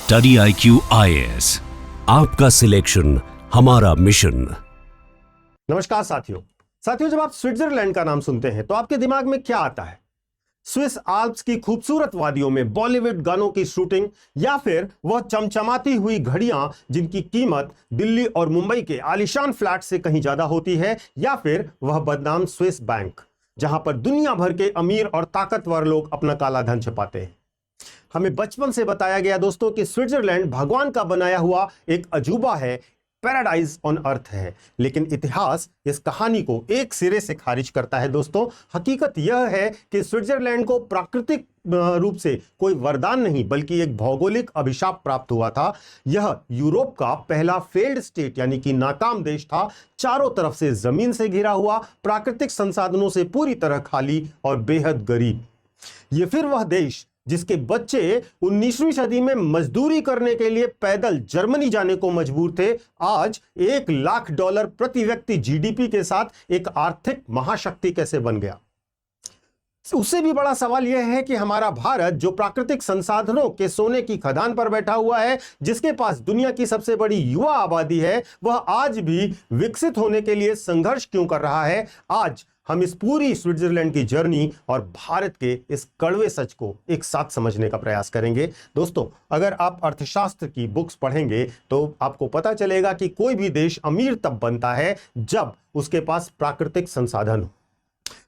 Study IQ IAS, आपका selection हमारा mission. नमस्कार साथियों, जब आप स्विट्जरलैंड का नाम सुनते हैं तो आपके दिमाग में क्या आता है? स्विस आल्प्स की खूबसूरत वादियों में बॉलीवुड गानों की शूटिंग, या फिर वह चमचमाती हुई घड़ियां जिनकी कीमत दिल्ली और मुंबई के आलीशान फ्लैट से कहीं ज्यादा होती है, या फिर वह बदनाम स्विस बैंक जहां पर दुनिया भर के अमीर और ताकतवर लोग अपना काला धन छिपाते हैं। हमें बचपन से बताया गया दोस्तों कि स्विट्जरलैंड भगवान का बनाया हुआ एक अजूबा है, पैराडाइज ऑन अर्थ है। लेकिन इतिहास इस कहानी को एक सिरे से खारिज करता है दोस्तों। हकीकत यह है कि स्विट्जरलैंड को प्राकृतिक रूप से कोई वरदान नहीं बल्कि एक भौगोलिक अभिशाप प्राप्त हुआ था। यह यूरोप का पहला फेल्ड स्टेट यानी कि नाकाम देश था, चारों तरफ से जमीन से घिरा हुआ, प्राकृतिक संसाधनों से पूरी तरह खाली और बेहद गरीब। यह फिर वह देश जिसके बच्चे 19वीं सदी में मजदूरी करने के लिए पैदल जर्मनी जाने को मजबूर थे, आज $1 लाख प्रति व्यक्ति जीडीपी के साथ एक आर्थिक महाशक्ति कैसे बन गया? उससे भी बड़ा सवाल यह है कि हमारा भारत जो प्राकृतिक संसाधनों के सोने की खदान पर बैठा हुआ है, जिसके पास दुनिया की सबसे बड़ी युवा आबादी है, वह आज भी विकसित होने के लिए संघर्ष क्यों कर रहा है? आज हम इस पूरी स्विट्जरलैंड की जर्नी और भारत के इस कड़वे सच को एक साथ समझने का प्रयास करेंगे। दोस्तों, अगर आप अर्थशास्त्र की बुक्स पढ़ेंगे तो आपको पता चलेगा कि कोई भी देश अमीर तब बनता है जब उसके पास प्राकृतिक संसाधन हो।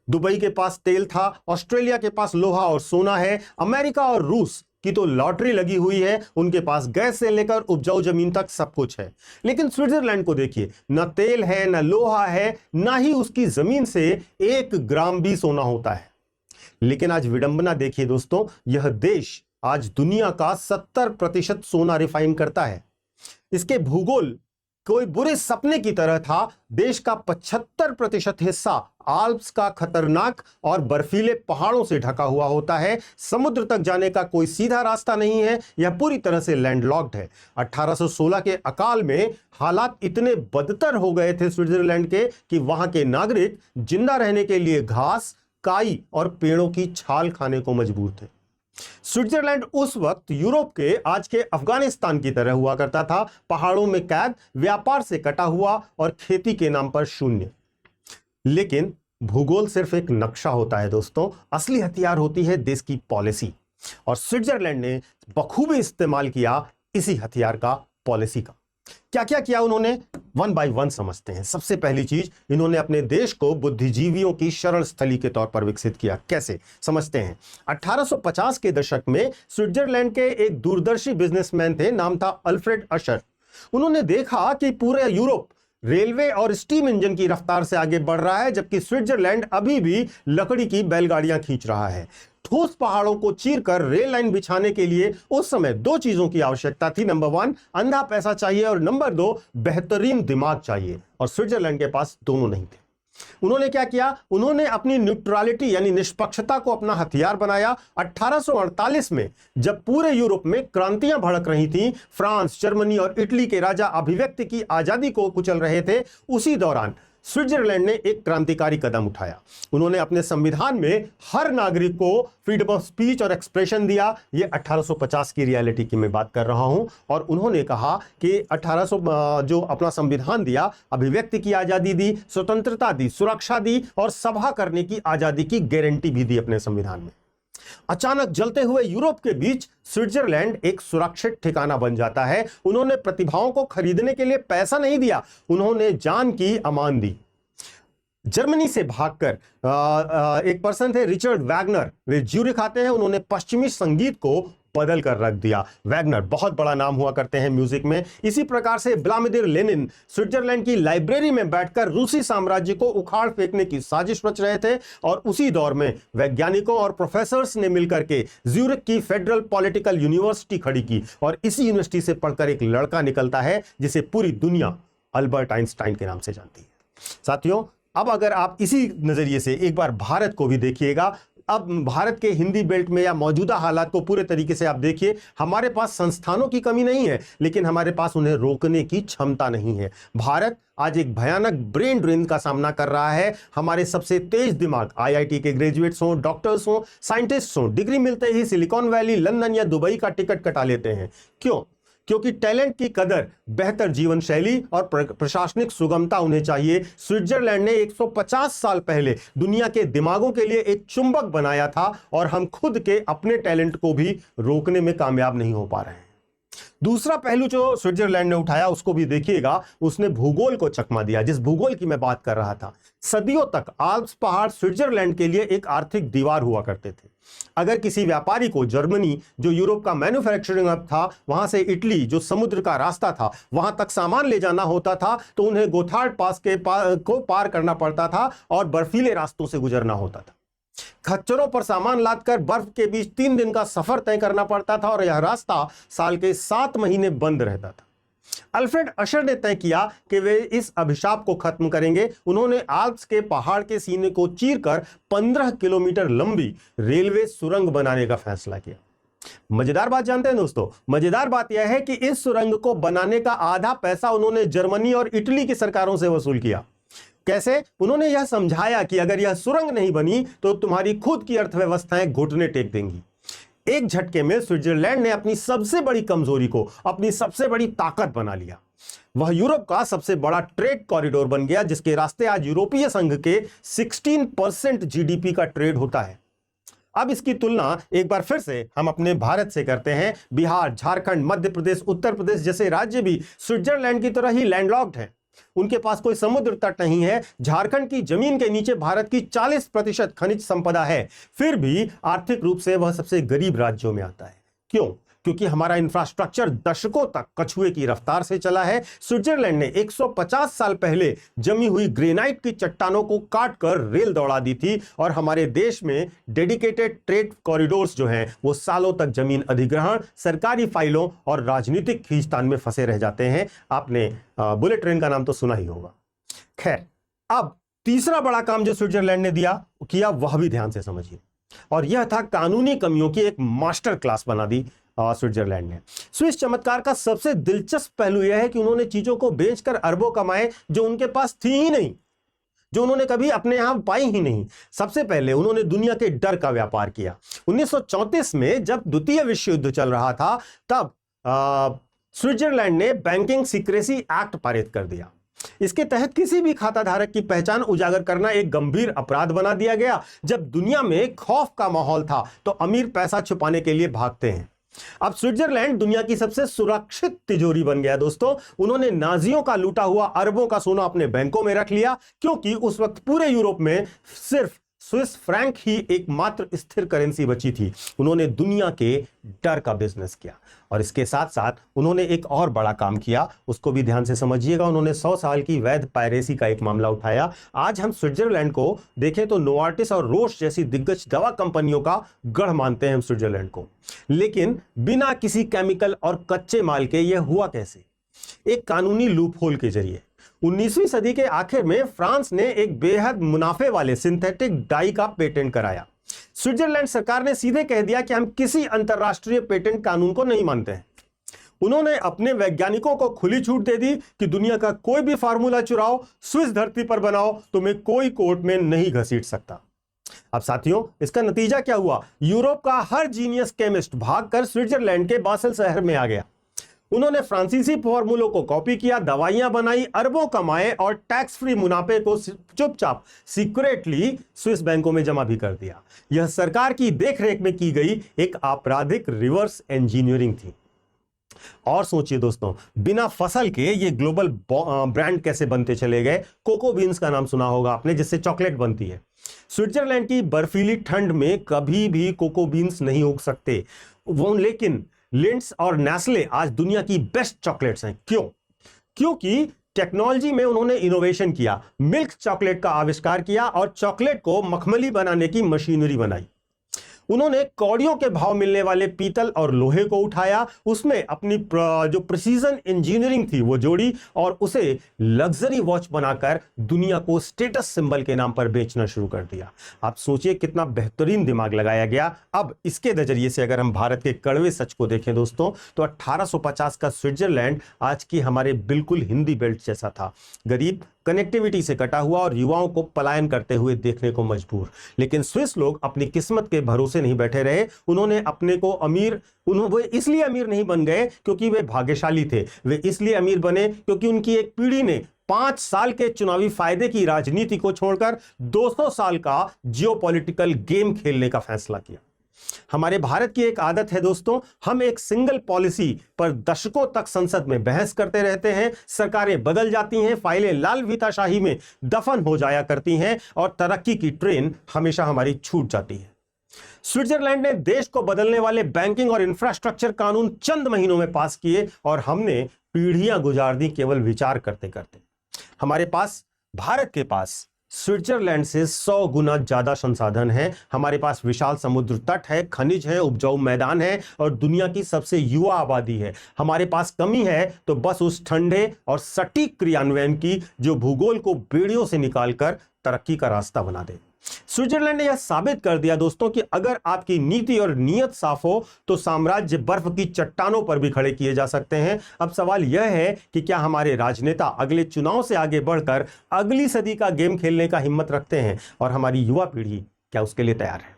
दुबई के पास तेल था, ऑस्ट्रेलिया के पास लोहा और सोना है, अमेरिका और रूस की तो लॉटरी लगी हुई है, उनके पास गैस से लेकर उपजाऊ जमीन तक सब कुछ है। लेकिन स्विट्जरलैंड को देखिए, न तेल है, न लोहा है, ना ही उसकी जमीन से 1 ग्राम भी सोना होता है। लेकिन आज विडंबना देखिए दोस्तों, यह देश आज दुनिया का 70% सोना रिफाइन करता है। इसके भूगोल कोई बुरे सपने की तरह था। देश का 75% हिस्सा आल्प्स का खतरनाक और बर्फीले पहाड़ों से ढका हुआ होता है। समुद्र तक जाने का कोई सीधा रास्ता नहीं है, यह पूरी तरह से लैंडलॉक्ड है। 1816 के अकाल में हालात इतने बदतर हो गए थे स्विट्जरलैंड के कि वहां के नागरिक जिंदा रहने के लिए घास, काई और पेड़ों की छाल खाने को मजबूर थे। स्विट्जरलैंड उस वक्त यूरोप के आज के अफगानिस्तान की तरह हुआ करता था, पहाड़ों में कैद, व्यापार से कटा हुआ और खेती के नाम पर शून्य। लेकिन भूगोल सिर्फ एक नक्शा होता है दोस्तों, असली हथियार होती है देश की पॉलिसी। और स्विट्जरलैंड ने बखूबी इस्तेमाल किया इसी हथियार का, पॉलिसी का। क्या क्या किया उन्होंने, 1 बाय 1 समझते हैं। सबसे पहली चीज, इन्होंने अपने देश को बुद्धिजीवियों की शरण स्थली के तौर पर विकसित किया। कैसे समझते हैं? 1850 के दशक में स्विट्जरलैंड के एक दूरदर्शी बिजनेसमैन थे, नाम था अल्फ्रेड अशर। उन्होंने देखा कि पूरे यूरोप रेलवे और स्टीम इंजन की रफ्तार से आगे बढ़ रहा है, जबकि स्विट्जरलैंड अभी भी लकड़ी की बैलगाड़ियां खींच रहा है। ठोस पहाड़ों को चीरकर रेल लाइन बिछाने के लिए उस समय 2 चीजों की आवश्यकता थी। नंबर 1 अंधा पैसा चाहिए और नंबर 2 बेहतरीन दिमाग चाहिए, और स्विट्जरलैंड के पास दोनों नहीं थे। उन्होंने क्या किया? उन्होंने अपनी न्यूट्रलिटी यानी निष्पक्षता को अपना हथियार बनाया। 1848 में जब पूरे यूरोप में क्रांतियां भड़क रही थीं, फ्रांस, जर्मनी और इटली के राजा अभिव्यक्ति की आजादी को कुचल रहे थे, उसी दौरान स्विट्जरलैंड ने एक क्रांतिकारी कदम उठाया। उन्होंने अपने संविधान में हर नागरिक को फ्रीडम ऑफ स्पीच और एक्सप्रेशन दिया। ये 1850 की रियलिटी की मैं बात कर रहा हूं। और उन्होंने कहा कि 1800 जो अपना संविधान दिया, अभिव्यक्ति की आजादी दी, स्वतंत्रता दी, सुरक्षा दी और सभा करने की आजादी की गारंटी भी दी अपने संविधान में। अचानक जलते हुए यूरोप के बीच स्विट्जरलैंड एक सुरक्षित ठिकाना बन जाता है। उन्होंने प्रतिभाओं को खरीदने के लिए पैसा नहीं दिया, उन्होंने जान की अमान दी। जर्मनी से भागकर एक पर्सन थे रिचर्ड वैगनर, वे ज्यूरिख आते हैं। उन्होंने पश्चिमी संगीत को बदल कर रख दिया। वैगनर बहुत बड़ा नाम हुआ करते हैं म्यूजिक में। इसी प्रकार से व्लादिमीर लेनिन स्विट्जरलैंड की लाइब्रेरी में बैठकर रूसी साम्राज्य को उखाड़ फेंकने की साजिश रच रहे थे। और उसी दौर में वैज्ञानिकों और प्रोफेसर्स ने मिलकर के ज्यूरिख की फेडरल पॉलिटिकल यूनिवर्सिटी खड़ी की, और इसी यूनिवर्सिटी से पढ़कर एक लड़का निकलता है जिसे पूरी दुनिया अल्बर्ट आइंस्टाइन के नाम से जानती है। साथियों, अब अगर आप इसी नजरिए से एक बार भारत को भी देखिएगा, अब भारत के हिंदी बेल्ट में या मौजूदा हालात को पूरे तरीके से आप देखिए, हमारे पास संस्थानों की कमी नहीं है, लेकिन हमारे पास उन्हें रोकने की क्षमता नहीं है। भारत आज एक भयानक ब्रेन ड्रेन का सामना कर रहा है। हमारे सबसे तेज दिमाग आईआईटी के ग्रेजुएट्स हों, डॉक्टर्स हों, साइंटिस्ट्स हों, डिग्री मिलते ही सिलिकॉन वैली, लंदन या दुबई का टिकट कटा लेते हैं। क्यों? क्योंकि टैलेंट की कदर, बेहतर जीवन शैली और प्रशासनिक सुगमता उन्हें चाहिए। स्विट्जरलैंड ने 150 साल पहले दुनिया के दिमागों के लिए एक चुंबक बनाया था और हम खुद के अपने टैलेंट को भी रोकने में कामयाब नहीं हो पा रहे हैं। दूसरा पहलू जो स्विट्जरलैंड ने उठाया उसको भी देखिएगा, उसने भूगोल को चकमा दिया। जिस भूगोल की मैं बात कर रहा था, सदियों तक आल्प्स पहाड़ स्विट्जरलैंड के लिए एक आर्थिक दीवार हुआ करते थे। अगर किसी व्यापारी को जर्मनी, जो यूरोप का मैन्युफैक्चरिंग हब था, वहां से इटली, जो समुद्र का रास्ता था, वहां तक सामान ले जाना होता था, तो उन्हें गोथार्ड पास को पार करना पड़ता था और बर्फीले रास्तों से गुजरना होता था। खच्चरों पर सामान लादकर बर्फ के बीच 3 दिन का सफर तय करना पड़ता था और यह रास्ता साल के 7 महीने बंद रहता था। अल्फ्रेड अशर ने तय किया कि वे इस अभिशाप को खत्म करेंगे। उन्होंने आल्प्स के पहाड़ के सीने को चीरकर 15 किलोमीटर लंबी रेलवे सुरंग बनाने का फैसला किया। मजेदार बात जानते हैं दोस्तों, मजेदार बात यह है कि इस सुरंग को बनाने का आधा पैसा उन्होंने जर्मनी और इटली की सरकारों से वसूल किया। कैसे? उन्होंने यह समझाया कि अगर यह सुरंग नहीं बनी तो तुम्हारी खुद की अर्थव्यवस्थाएं घुटने टेक देंगी। एक झटके में स्विट्जरलैंड ने अपनी सबसे बड़ी कमजोरी को अपनी सबसे बड़ी ताकत बना लिया। वह यूरोप का सबसे बड़ा ट्रेड कॉरिडोर बन गया, जिसके रास्ते आज यूरोपीय संघ के 16% जीडीपी का ट्रेड होता है। अब इसकी तुलना एक बार फिर से हम अपने भारत से करते हैं। बिहार, झारखंड, मध्य प्रदेश, उत्तर प्रदेश जैसे राज्य भी स्विट्जरलैंड की तरह ही लैंडलॉक्ड हैं। उनके पास कोई समुद्र तट नहीं है। झारखंड की जमीन के नीचे भारत की 40% खनिज संपदा है, फिर भी आर्थिक रूप से वह सबसे गरीब राज्यों में आता है। क्यों? क्योंकि हमारा इंफ्रास्ट्रक्चर दशकों तक कछुए की रफ्तार से चला है। स्विट्जरलैंड ने 150 साल पहले जमी हुई ग्रेनाइट की चट्टानों को काटकर रेल दौड़ा दी थी और हमारे देश में डेडिकेटेड ट्रेड कॉरिडोर्स जो हैं वो सालों तक जमीन अधिग्रहण, सरकारी फाइलों और राजनीतिक खींचतान में फंसे रह जाते हैं। आपने बुलेट ट्रेन का नाम तो सुना ही होगा। खैर, अब तीसरा बड़ा काम जो स्विट्जरलैंड ने किया वह भी ध्यान से समझिए, और यह था कानूनी कमियों की एक मास्टर क्लास बना दी स्विट्जरलैंड ने। स्विस चमत्कार का सबसे दिलचस्प पहलू यह है कि उन्होंने चीजों को बेचकर अरबों कमाए जो उनके पास थी ही नहीं, जो उन्होंने कभी अपने यहां पाई ही नहीं। सबसे पहले उन्होंने दुनिया के डर का व्यापार किया। 1934 में जब द्वितीय विश्व युद्ध चल रहा था, तब स्विट्जरलैंड ने बैंकिंग सीक्रेसी एक्ट पारित कर दिया। इसके तहत किसी भी खाता धारक की पहचान उजागर करना एक गंभीर अपराध बना दिया गया। जब दुनिया में खौफ का माहौल था तो अमीर पैसा छुपाने के लिए भागते हैं। अब स्विट्जरलैंड दुनिया की सबसे सुरक्षित तिजोरी बन गया दोस्तों। उन्होंने नाजियों का लूटा हुआ अरबों का सोना अपने बैंकों में रख लिया, क्योंकि उस वक्त पूरे यूरोप में सिर्फ स्विस फ्रैंक ही एकमात्र स्थिर करेंसी बची थी। उन्होंने दुनिया के डर का बिजनेस किया, और इसके साथ साथ उन्होंने एक और बड़ा काम किया, उसको भी ध्यान से समझिएगा। उन्होंने 100 साल की वैध पायरेसी का एक मामला उठाया। आज हम स्विट्जरलैंड को देखें तो नोवार्टिस और रोश जैसी दिग्गज दवा कंपनियों का गढ़ मानते हैं हम स्विट्जरलैंड को, लेकिन बिना किसी केमिकल और कच्चे माल के यह हुआ कैसे? एक कानूनी लूपहोल के जरिए। 19वीं सदी के आखिर में फ्रांस ने एक बेहद मुनाफे वाले सिंथेटिक डाई का पेटेंट कराया। स्विट्जरलैंड सरकार ने सीधे कह दिया कि हम किसी अंतरराष्ट्रीय पेटेंट कानून को नहीं मानते हैं। उन्होंने अपने वैज्ञानिकों को खुली छूट दे दी कि दुनिया का कोई भी फार्मूला चुराओ, स्विस धरती पर बनाओ, तुम्हें कोई कोर्ट में नहीं घसीट सकता। अब साथियों, इसका नतीजा क्या हुआ? यूरोप का हर जीनियस केमिस्ट भागकर स्विट्जरलैंड के बासेल शहर में आ गया। उन्होंने फ्रांसीसी फॉर्मूलों को कॉपी किया, दवाइयां बनाई, अरबों कमाए और टैक्स फ्री मुनाफे को चुपचाप सीक्रेटली स्विस बैंकों में जमा भी कर दिया। यह सरकार की देखरेख में की गई एक आपराधिक रिवर्स इंजीनियरिंग थी। और सोचिए दोस्तों, बिना फसल के ये ग्लोबल ब्रांड कैसे बनते चले गए? कोको बीन्स का नाम सुना होगा आपने, जिससे चॉकलेट बनती है। स्विट्जरलैंड की बर्फीली ठंड में कभी भी कोको बीन्स नहीं उग सकते वो, लेकिन लिंड्स और नेस्ले आज दुनिया की बेस्ट चॉकलेट्स हैं। क्यों? क्योंकि टेक्नोलॉजी में उन्होंने इनोवेशन किया, मिल्क चॉकलेट का आविष्कार किया और चॉकलेट को मखमली बनाने की मशीनरी बनाई। उन्होंने कौड़ियों के भाव मिलने वाले पीतल और लोहे को उठाया, उसमें अपनी जो प्रिसीजन इंजीनियरिंग थी वो जोड़ी और उसे लग्जरी वॉच बनाकर दुनिया को स्टेटस सिंबल के नाम पर बेचना शुरू कर दिया। आप सोचिए कितना बेहतरीन दिमाग लगाया गया। अब इसके नजरिए से अगर हम भारत के कड़वे सच को देखें दोस्तों, तो 1850 का स्विट्जरलैंड आज की हमारे बिल्कुल हिंदी बेल्ट जैसा था, गरीब, कनेक्टिविटी से कटा हुआ और युवाओं को पलायन करते हुए देखने को मजबूर। लेकिन स्विस लोग अपनी किस्मत के भरोसे नहीं बैठे रहे। उन्होंने अपने को वे इसलिए अमीर नहीं बन गए क्योंकि वे भाग्यशाली थे, वे इसलिए अमीर बने क्योंकि उनकी एक पीढ़ी ने 5 साल के चुनावी फायदे की राजनीति को छोड़कर 200 साल का जियोपॉलिटिकल गेम खेलने का फैसला किया। हमारे भारत की एक आदत है दोस्तों, हम एक सिंगल पॉलिसी पर दशकों तक संसद में बहस करते रहते हैं, सरकारें बदल जाती हैं, फाइलें लाल फीताशाही में दफन हो जाया करती हैं और तरक्की की ट्रेन हमेशा हमारी छूट जाती है। स्विट्जरलैंड ने देश को बदलने वाले बैंकिंग और इंफ्रास्ट्रक्चर कानून चंद महीनों में पास किए और हमने पीढ़ियां गुजार दी केवल विचार करते करते। हमारे पास, भारत के पास स्विट्जरलैंड से 100 गुना ज्यादा संसाधन है। हमारे पास विशाल समुद्र तट है, खनिज है, उपजाऊ मैदान है और दुनिया की सबसे युवा आबादी है। हमारे पास कमी है तो बस उस ठंडे और सटीक क्रियान्वयन की जो भूगोल को बेड़ियों से निकालकर तरक्की का रास्ता बना दे। स्विट्जरलैंड ने यह साबित कर दिया दोस्तों कि अगर आपकी नीति और नीयत साफ हो तो साम्राज्य बर्फ की चट्टानों पर भी खड़े किए जा सकते हैं। अब सवाल यह है कि क्या हमारे राजनेता अगले चुनाव से आगे बढ़कर अगली सदी का गेम खेलने का हिम्मत रखते हैं और हमारी युवा पीढ़ी क्या उसके लिए तैयार है?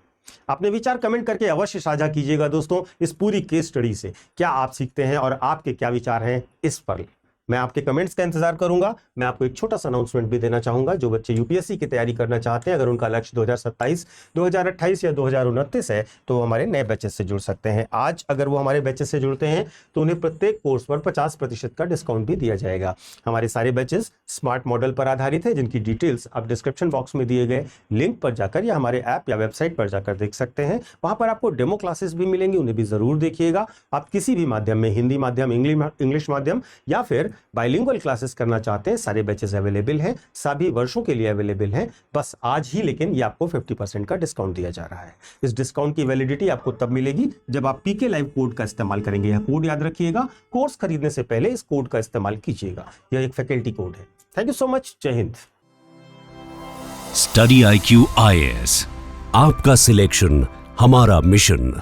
अपने विचार कमेंट करके अवश्य साझा कीजिएगा दोस्तों। इस पूरी केस स्टडी से क्या आप सीखते हैं और आपके क्या विचार हैं इस पर मैं आपके कमेंट्स का इंतजार करूंगा। मैं आपको एक छोटा सा अनाउंसमेंट भी देना चाहूंगा। जो बच्चे यूपीएससी की तैयारी करना चाहते हैं, अगर उनका लक्ष्य 2027, 2028 या 2029 है तो वो हमारे नए बैचेस से जुड़ सकते हैं। आज अगर वो हमारे बैचेस से जुड़ते हैं तो उन्हें प्रत्येक कोर्स पर 50% का डिस्काउंट भी दिया जाएगा। हमारे सारे बैचेस स्मार्ट मॉडल पर आधारित है, जिनकी डिटेल्स आप डिस्क्रिप्शन बॉक्स में दिए गए लिंक पर जाकर या हमारे ऐप या वेबसाइट पर जाकर देख सकते हैं। वहां पर आपको डेमो क्लासेस भी मिलेंगी, उन्हें भी जरूर देखिएगा। आप किसी भी माध्यम में, हिंदी माध्यम, इंग्लिश माध्यम या फिर बाइलिंगुअल क्लासेस करना चाहते हैं, सारे बैचेस अवेलेबल हैं, सभी वर्षों के लिए अवेलेबल हैं। बस आज ही लेकिन ये आपको 50% का डिस्काउंट दिया जा रहा है। इस डिस्काउंट की वैलिडिटी आपको तब मिलेगी जब आप पीके लाइव कोड का इस्तेमाल करेंगे। यह कोड याद रखिएगा, कोर्स खरीदने से पहले इस कोड का इस्तेमाल कीजिएगा। यह एक फैकल्टी कोड है। Thank you so much. जय हिंद। स्टडी IQ IAS, आपका सिलेक्शन हमारा मिशन।